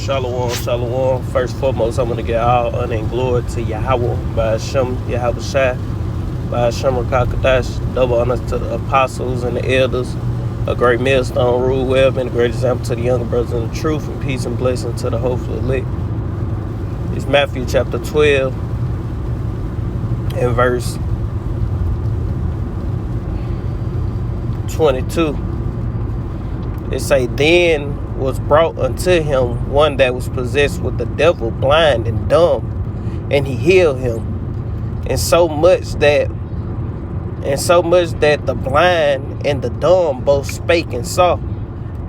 Shalom, shalom. First and foremost, I'm going to get all honor and glory to Yahweh, by Hashem, Yahweh Shai, by Hashem Rakakadash. Double honors to the apostles and the elders. A great millstone rule well, and a great example to the younger brothers in the truth, and peace and blessing to the hopeful elect. It's Matthew chapter 12 and verse 22. It say, then was brought unto him one that was possessed with the devil, blind and dumb, and he healed him. And so much that the blind and the dumb both spake and saw.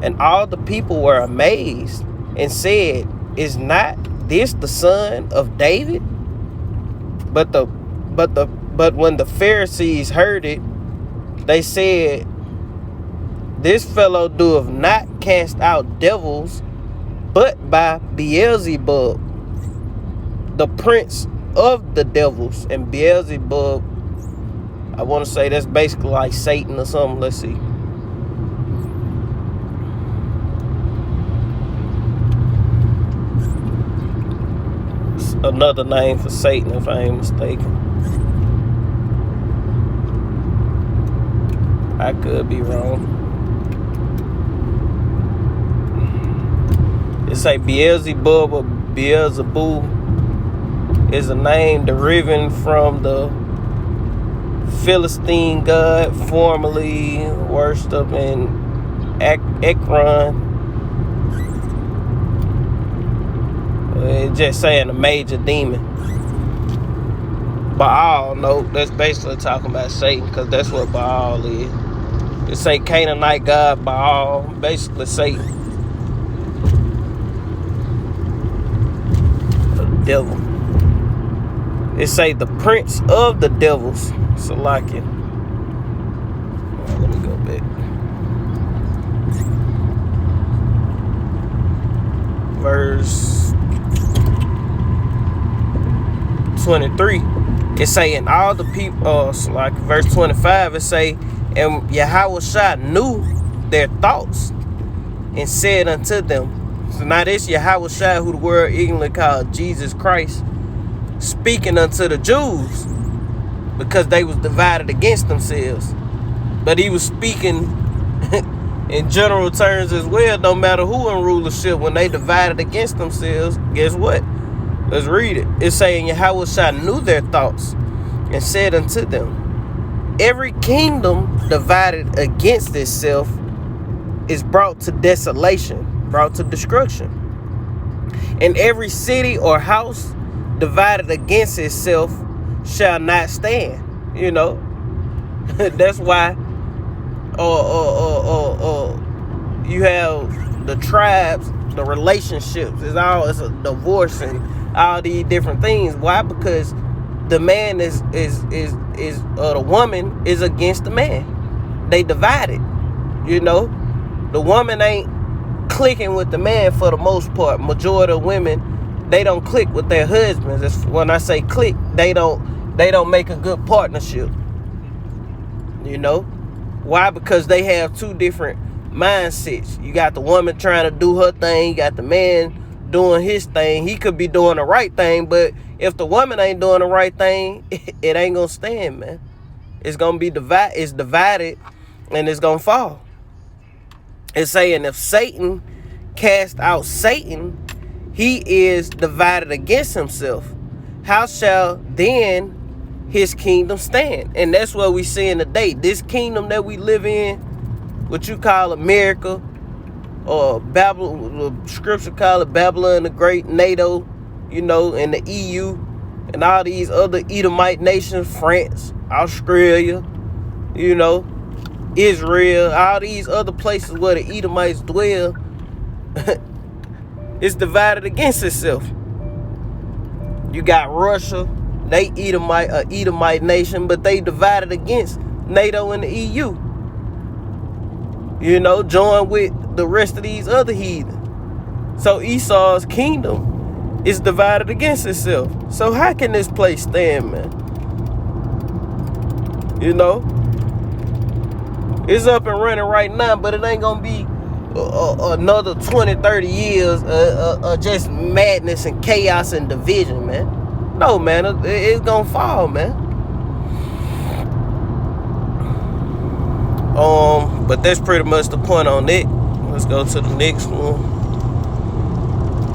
And all the people were amazed and said, is not this the son of David? But when the Pharisees heard it, they said, this fellow doeth not cast out devils, but by Beelzebub, the prince of the devils. And Beelzebub, I want to say that's basically like Satan or something. Let's see. It's another name for Satan, if I ain't mistaken. I could be wrong. It say Beelzebub or Beelzebub is a name deriving from the Philistine god formerly worshipped in Ekron. It's just saying a major demon. Baal, no, that's basically talking about Satan, because that's what Baal is. It say Canaanite god Baal, basically Satan. Devil. It say the prince of the devils. Salakia. Let me go back. Verse 23. It say, and all the people, like verse 25, it say, and Yahweh Shai knew their thoughts and said unto them. So now this Yahweh Shai, who the world ignorantly called Jesus Christ, speaking unto the Jews, because they was divided against themselves. But he was speaking in general terms as well, no matter who in rulership. When they divided against themselves, guess what? Let's read it. It's saying Yahweh Shai knew their thoughts and said unto them, every kingdom divided against itself is brought to desolation, brought to destruction. And every city or house divided against itself shall not stand. You know, that's why you have the tribes, the relationships. It's a divorce and all these different things. Why? Because the man is the woman is against the man. They divided. You know, the woman ain't clicking with the man for the most part. Majority of women, they don't click with their husbands. It's, when I say click, they don't make a good partnership. You know? Why? Because they have two different mindsets. You got the woman trying to do her thing, you got the man doing his thing. He could be doing the right thing, but if the woman ain't doing the right thing, it ain't gonna stand, man. It's gonna be divided. It's divided, and it's gonna fall. It's saying if Satan cast out Satan, he is divided against himself. How shall then his kingdom stand? And that's what we see in today. This kingdom that we live in, what you call America, or Babylon, the scripture call it Babylon the Great, NATO, you know, and the EU, and all these other Edomite nations, France, Australia, you know, Israel, all these other places where the Edomites dwell, it's divided against itself. You got Russia, they Edomite nation, but they divided against NATO and the EU. You know, join with the rest of these other heathen. So Esau's kingdom is divided against itself. So how can this place stand, man? You know, it's up and running right now, but it ain't gonna be another 20, 30 years of just madness and chaos and division, man. No, man, it's gonna fall, man. But that's pretty much the point on it. Let's go to the next one.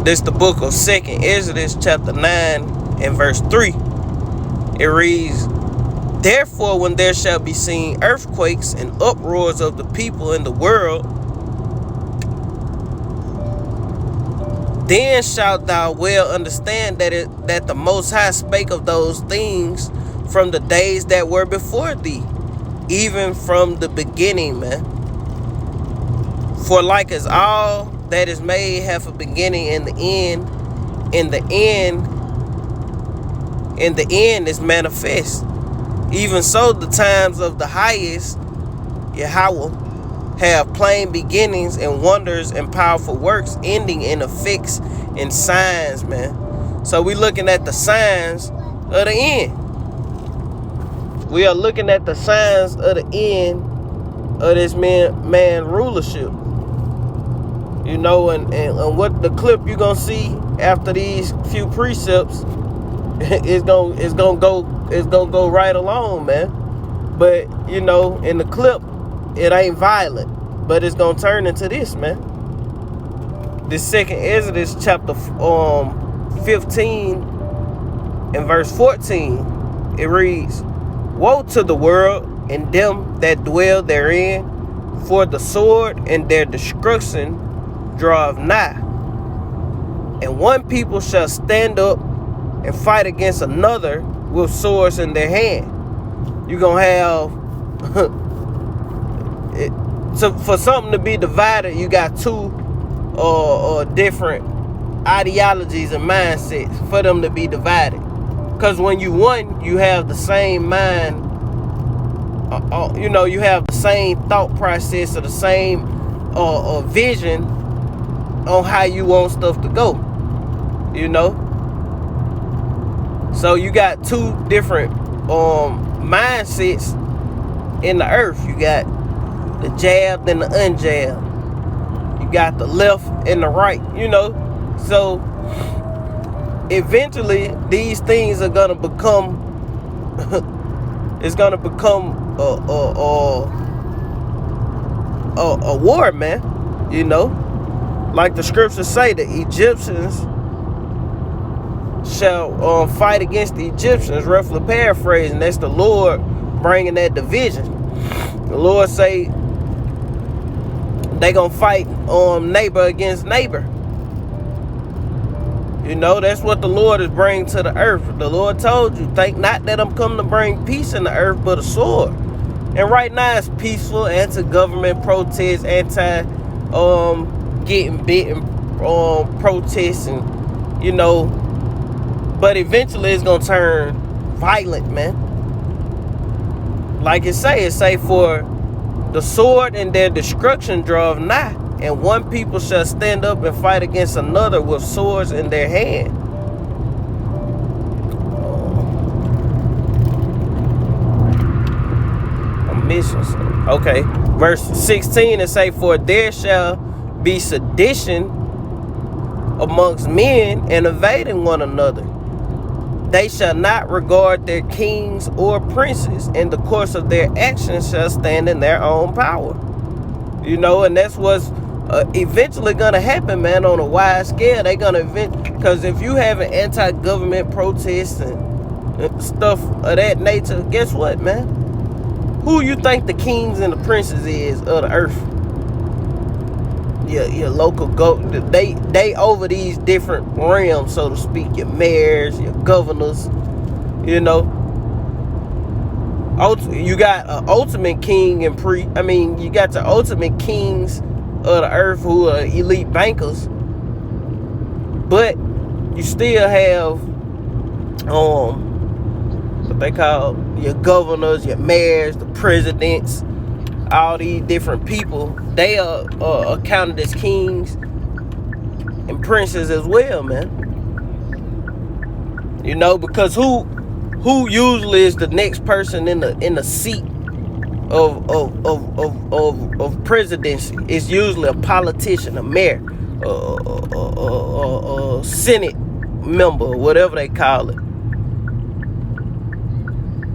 This the book of 2nd Exodus chapter 9 and verse 3. It reads, "Therefore, when there shall be seen earthquakes and uproars of the people in the world, then shalt thou well understand that the Most High spake of those things from the days that were before thee, even from the beginning," man. "For like as all that is made hath a beginning and the end, and the end is manifest. Even so the times of the highest Yahweh have plain beginnings and wonders and powerful works, ending in effects and signs," man. So we looking at the signs of the end. We are looking at the signs of the end of this man rulership. You know, and what the clip you gonna see after these few precepts is gonna go right along, man. But you know, in the clip, it ain't violent, but it's gonna turn into this, man. This 2nd Exodus chapter 15 and verse 14, it reads, "Woe to the world and them that dwell therein, for the sword and their destruction draweth nigh. And one people shall stand up and fight against another with swords in their hand." You're gonna have so for something to be divided, you got two different ideologies and mindsets for them to be divided. Because when you one, you have the same mind. You know, you have the same thought process or the same vision on how you want stuff to go. You know, so you got two different mindsets in the earth. You got the jabbed and the unjabbed. You got the left and the right, you know. So eventually these things are gonna become it's gonna become a war, man. You know, like the scriptures say, the Egyptians shall fight against the Egyptians, roughly paraphrasing. That's the Lord bringing that division. The Lord say they gonna fight neighbor against neighbor. You know, that's what the Lord is bringing to the earth. The Lord told you, think not that I'm coming to bring peace in the earth, but a sword. And right now it's peaceful, anti-government protests, getting bitten protests, and you know, but eventually it's gonna turn violent, man. Like it say for the sword and their destruction draweth nigh, and one people shall stand up and fight against another with swords in their hand. I'm missing something. Okay, verse 16 it say, "For there shall be sedition amongst men and invading one another. They shall not regard their kings or princes, and the course of their actions shall stand in their own power." You know, and that's what's eventually gonna happen, man, on a wide scale. They gonna because if you have an anti-government protests and stuff of that nature, guess what, man? Who you think the kings and the princes is of the earth? Your local they over these different realms, so to speak. Your mayors, your governors, you know. You got an ultimate king and you got the ultimate kings of the earth who are elite bankers, but you still have what they call your governors, your mayors, the presidents, all these different people. They are counted as kings and princes as well, man. You know, because who usually is the next person in the seat of presidency. It's usually a politician, a mayor, a Senate member, whatever they call it,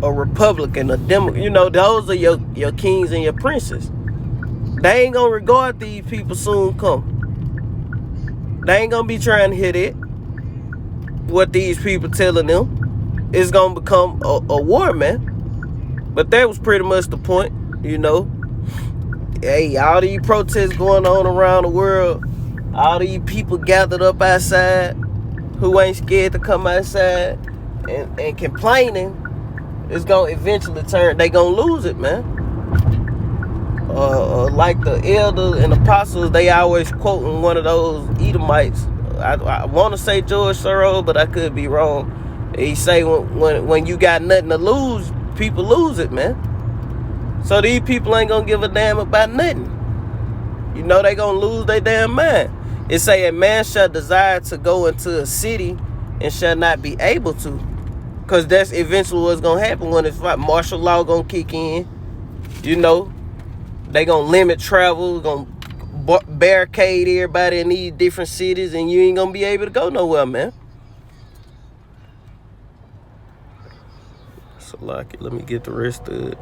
a Republican, a Democrat. You know, those are your kings and your princes. They ain't gonna regard these people soon come. They ain't gonna be trying to hear that. What these people telling them. It's gonna become a war, man. But that was pretty much the point, you know. Hey, all these protests going on around the world, all these people gathered up outside who ain't scared to come outside and complaining, it's gonna eventually turn, they gonna lose it, man. Like the elders and apostles, they always quoting one of those Edomites. I want to say George Soros, but I could be wrong. He say when you got nothing to lose, people lose it, man. So these people ain't gonna give a damn about nothing. You know they gonna lose their damn mind. It say a man shall desire to go into a city and shall not be able to, because that's eventually what's gonna happen when it's like martial law gonna kick in. You know, they gonna limit travel, gonna barricade everybody in these different cities, and you ain't gonna be able to go nowhere, man. So like, let me get the rest of it.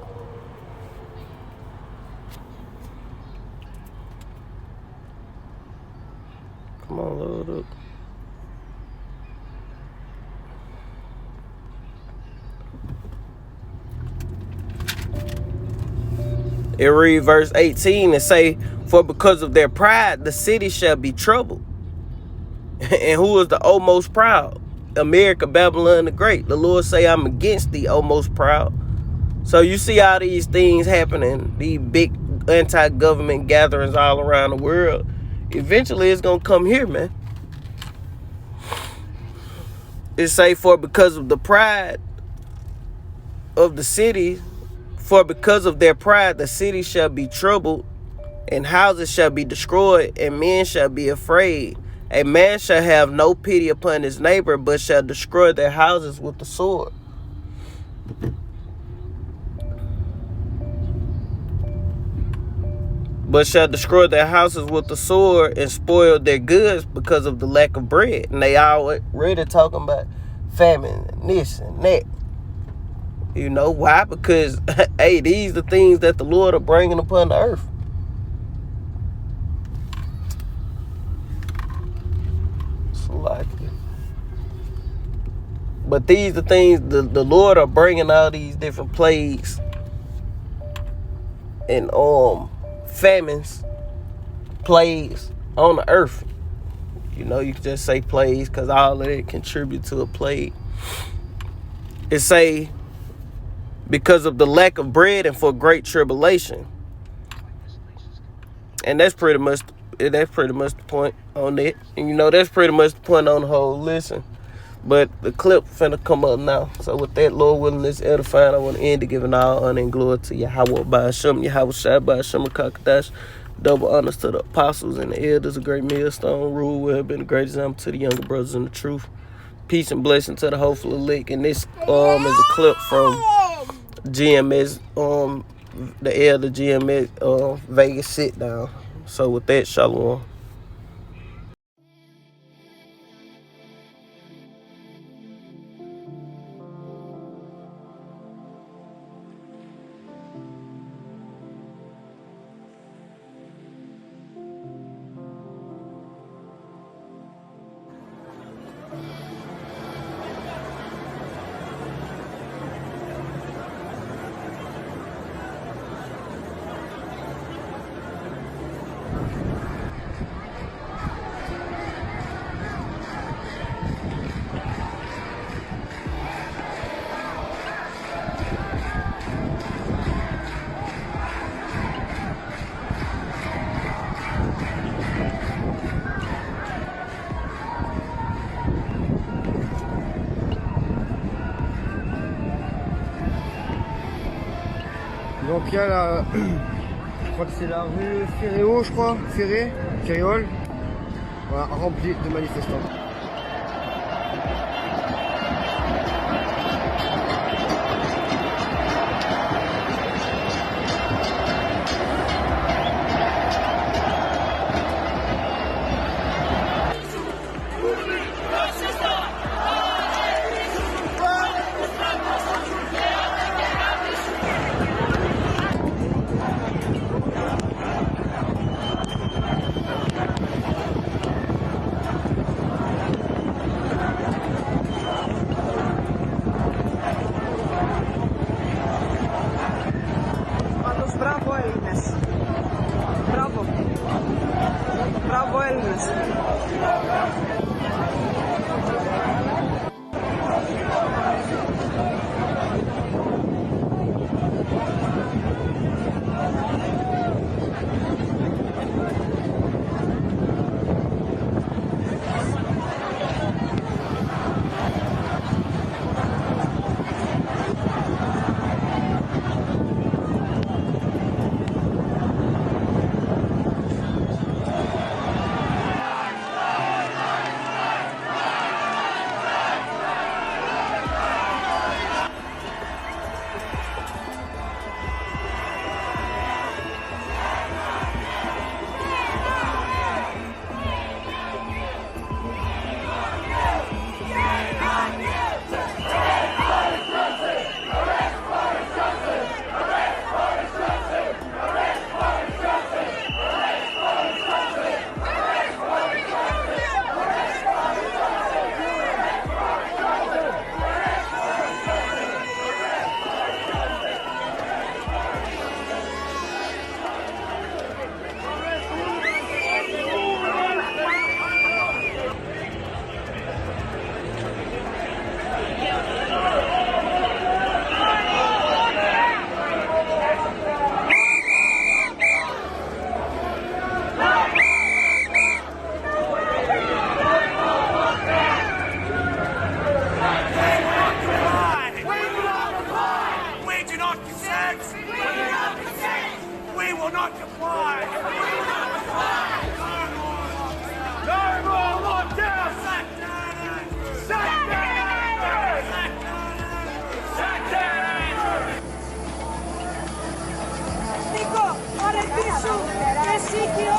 Come on, load up. It read verse 18 and say, for because of their pride, the city shall be troubled. And who is the O most proud? America, Babylon the Great. The Lord say, I'm against the O most proud. So you see all these things happening, these big anti-government gatherings all around the world. Eventually it's gonna come here, man. It say, for because of the pride of the city, for because of their pride, the city shall be troubled, and houses shall be destroyed, and men shall be afraid. A man shall have no pity upon his neighbor, but shall destroy their houses with the sword. But shall destroy their houses with the sword and spoil their goods because of the lack of bread. And they already talking about famine and this and that. You know why? Because, hey, these are the things that the Lord are bringing upon the earth. So like it. But these are the things the Lord are bringing all these different plagues and famines, plagues on the earth. You know, you can just say plagues because all of it contribute to a plague. It say, because of the lack of bread and for great tribulation. And that's pretty much the point on it. And you know, that's pretty much the point on the whole listen. But the clip finna come up now. So with that, Lord willing, this edifying, I want to end it giving all honor and glory to Yahweh Ba'ashem, Yahweh Shai Ba'ashem Kakadash. Double honors to the apostles and the elders, a great millstone rule will have been a great example to the younger brothers in the truth. Peace and blessing to the hopeful elect. And this is a clip from GMS, the elder GMS Vegas sit down. So with that, shalom. Donc il y a la, je crois que c'est la rue Ferréo, je crois, Ferréol, voilà, remplie de manifestants. We will not comply! No more lockdown! Nico, ora il bicho, é sítio